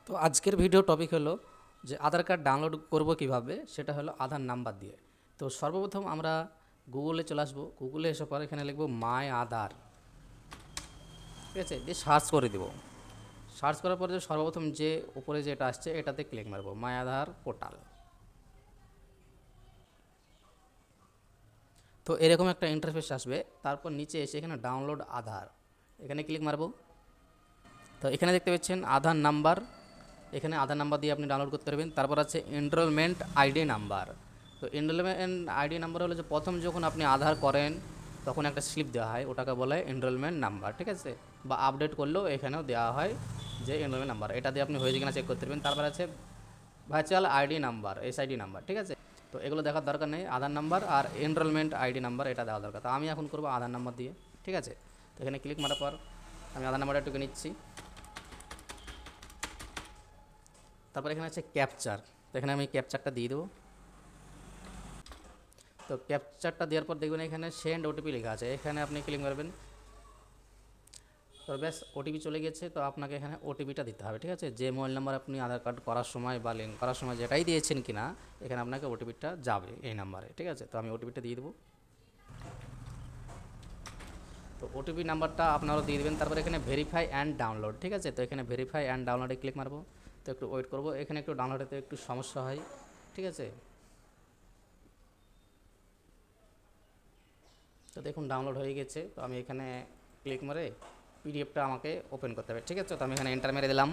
তো আজকের video topic হলো যে আধার কার্ড ডাউনলোড করব কিভাবে, সেটা হলো আধার নাম্বার দিয়ে। তো সর্বপ্রথম আমরা গুগলে চলে আসবো। গুগলে এসে পরে এখানে লিখবো মাই আধার, ঠিক আছে, দিয়ে সার্চ করে দিব। সার্চ করার পরে সর্বপ্রথম যে উপরে যেটা আসছে এটাতে ক্লিক মারবো, মাই আধার পোর্টাল। তো এরকম একটা ইন্টারফেস আসবে। তারপর নিচে এসে এখানে ডাউনলোড আধার, এখানে ক্লিক মারবো। তো এখানে দেখতে পাচ্ছেন আধার নাম্বার, এখানে আধার নাম্বার দিয়ে আপনি ডাউনলোড করতে পারবেন। তারপর আছে এনরোলমেন্ট আইডি নাম্বার। তো এনরোলমেন্ট আইডি নাম্বার হলো যে প্রথম যখন আপনি আধার করেন তখন একটা স্লিপ দেওয়া হয়, ওটাকে বলে এনরোলমেন্ট নাম্বার, ঠিক আছে। বা আপডেট করলেও এখানেও দেওয়া হয় যে এনরোলমেন্ট নাম্বার, এটা দিয়ে আপনি হয়েছে কিনা চেক করতে পারবেন। তারপর আছে virtual ID number, SID number, ঠিক আছে। তো এগুলো দেখার দরকার নেই, আধার নাম্বার আর এনরোলমেন্ট আইডি নাম্বার এটা দেওয়া দরকার। তো আমি এখন করবো আধার নাম্বার দিয়ে, ঠিক আছে। তো এখানে ক্লিক মারার পর আমি আধার নাম্বারটা টুকে নিচ্ছি। তারপর এখানে আছে ক্যাপচার, তো এখানে আমি ক্যাপচারটা দিয়ে দেবো। তো ক্যাপচারটা দেওয়ার পর দেখবেন এখানে সেন্ড ওটিপি লেখা আছে, এখানে আপনি ক্লিক করবেন। তো ব্যাস ওটিপি চলে গেছে। তো আপনাকে এখানে ওটিপিটা দিতে হবে, ঠিক আছে। যে মোবাইল নাম্বার আপনি আধার কার্ড করার সময় বা লিঙ্ক করার সময় যেটাই দিয়েছেন কিনা, এখানে আপনাকে ওটিপিটা যাবে এই নাম্বারে, ঠিক আছে। তো আমি ওটিপিটা দিয়ে দেবো। তো ওটিপি নাম্বারটা আপনারাও দিয়ে দেবেন। তারপর এখানে ভেরিফাই অ্যান্ড ডাউনলোড, ঠিক আছে। তো এখানে ভেরিফাই অ্যান্ড ডাউনলোডে ক্লিক মারবো। তো একটু ওয়েট করবো, এখানে একটু ডাউনলোড হতে একটু সমস্যা হয়, ঠিক আছে। তো দেখুন ডাউনলোড হয়ে গেছে। তো আমি এখানে ক্লিক মারে পিডিএফটা আমাকে ওপেন করতে হবে, ঠিক আছে। তো আমি এখানে এন্টার মেরে দিলাম।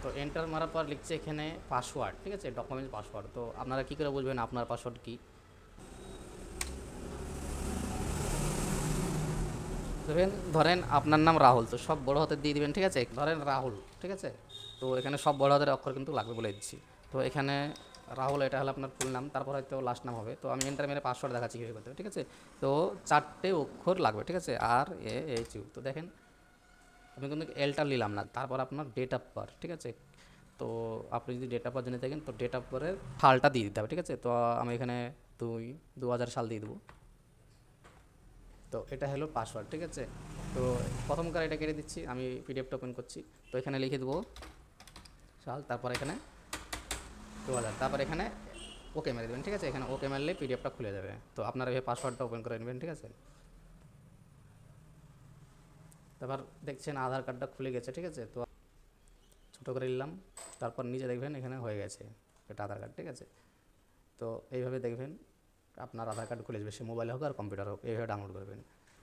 তো এন্টার মারার পর লিখছে এখানে পাসওয়ার্ড, ঠিক আছে, ডকুমেন্ট পাসওয়ার্ড। তো আপনারা কী করে বুঝবেন আপনার পাসওয়ার্ড কী? ধরেন আপনার নাম রাহুল, তো সব বড় হাতের দিয়ে দিবেন, ঠিক আছে। ধরেন রাহুল, ঠিক আছে। তো এখানে সব বড় হাতের অক্ষর কিন্তু লাগবে বলে দিচ্ছি। তো এখানে রাহুল এটা হলো আপনার ফুল নাম, তারপর হয়তো লাস্ট নাম হবে। তো আমি এন্টার মেরে পাসওয়ার্ড দেখাচ্ছি কীভাবে করতে হবে, ঠিক আছে। তো 4টে অক্ষর লাগবে, ঠিক আছে, আর এ এইচ ইউ। তো দেখেন আমি কিন্তু এলটা নিলাম না। তারপর আপনার ডেট অফ বার্থ, ঠিক আছে। তো আপনি যদি ডেট অফ বার্থ জেনে থাকেন তো ডেট অফ বার্থের সালটা দিয়ে দিতে হবে, ঠিক আছে। তো আমি এখানে 2000 সাল দিয়ে দেবো। তো এটা হলো পাসওয়ার্ড, ঠিক আছে। তো প্রথমকার এটা কেটে দিচ্ছি, আমি পিডিএফটা ওপেন করছি। তো এখানে লিখে দেবো সাল, তারপর এখানে 2000, তারপর এখানে ওকে মেরে দেবেন, ঠিক আছে। এখানে ওকে মারলে পিডিএফটা খুলে যাবে। তো আপনারা এই পাসওয়ার্ডটা ওপেন করে নেবেন, ঠিক আছে। তারপর দেখছেন আধার কার্ডটা খুলে গেছে, ঠিক আছে। তো ছোটো করে নিলাম, তারপর নিচে দেখবেন এখানে হয়ে গেছে এটা আধার কার্ড, ঠিক আছে। তো এইভাবে দেখবেন আপনার আধার কার্ড খুলে যাবে, সে মোবাইল হোক আর কম্পিউটার হোক, এইভাবে ডাউনলোড করবেন।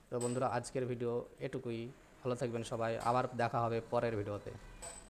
তো বন্ধুরা আজকের ভিডিও এটুকুই, ভালো থাকবেন সবাই, আবার দেখা হবে পরের ভিডিওতে।